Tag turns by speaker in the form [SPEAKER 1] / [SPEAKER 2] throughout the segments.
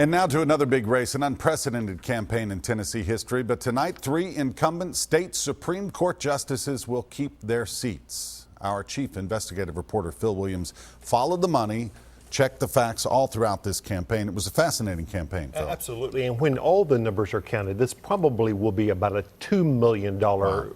[SPEAKER 1] And now to another big race, an unprecedented campaign in Tennessee history. But tonight, 3 incumbent state Supreme Court justices will keep their seats. Our chief investigative reporter, Phil Williams, followed the money, checked the facts all throughout this campaign. It was a fascinating campaign, Phil.
[SPEAKER 2] Absolutely. And when all the numbers are counted, this probably will be about a $2 million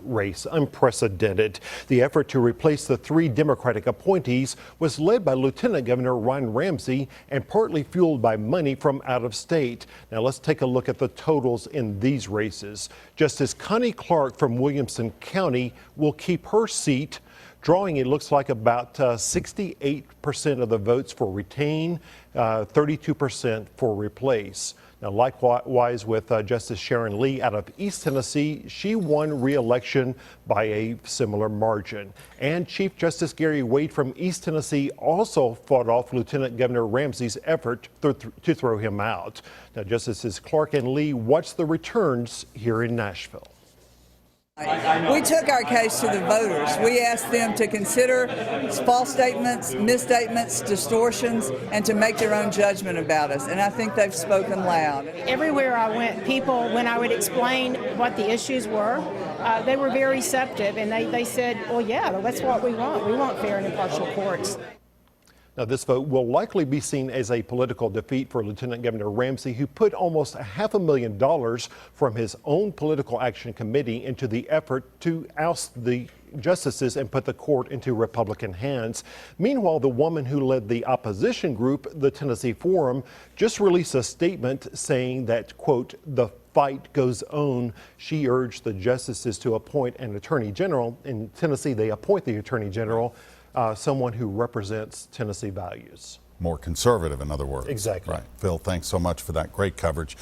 [SPEAKER 2] race. Unprecedented. The effort to replace the 3 Democratic appointees was led by Lieutenant Governor Ramsey and partly fueled by money from out of state. Now let's take a look at the totals in these races. Justice Connie Clark from Williamson County will keep her seat, drawing, it looks like, about 68% of the votes for retain, 32% for replace. Now, likewise with Justice Sharon Lee out of East Tennessee, she won re-election by a similar margin. And Chief Justice Gary Wade from East Tennessee also fought off Lieutenant Governor Ramsey's effort to throw him out. Now, Justices Clark and Lee watched the returns here in Nashville.
[SPEAKER 3] We took our case to the voters. We asked them to consider false statements, misstatements, distortions, and to make their own judgment about us. And I think they've spoken loud.
[SPEAKER 4] Everywhere I went, people, when I would explain what the issues were, they were very receptive, and they said, well, yeah, that's what we want. We want fair and impartial courts.
[SPEAKER 2] Now, this vote will likely be seen as a political defeat for Lieutenant Governor Ramsey, who put almost $500,000 from his own political action committee into the effort to oust the justices and put the court into Republican hands. Meanwhile, the woman who led the opposition group, the Tennessee Forum, just released a statement saying that, quote, the fight goes on. She urged the justices to appoint an attorney general. In Tennessee, they appoint the attorney general, someone who represents Tennessee values.
[SPEAKER 1] More conservative, in other words.
[SPEAKER 2] Exactly.
[SPEAKER 1] Right. Phil, thanks so much for that great coverage.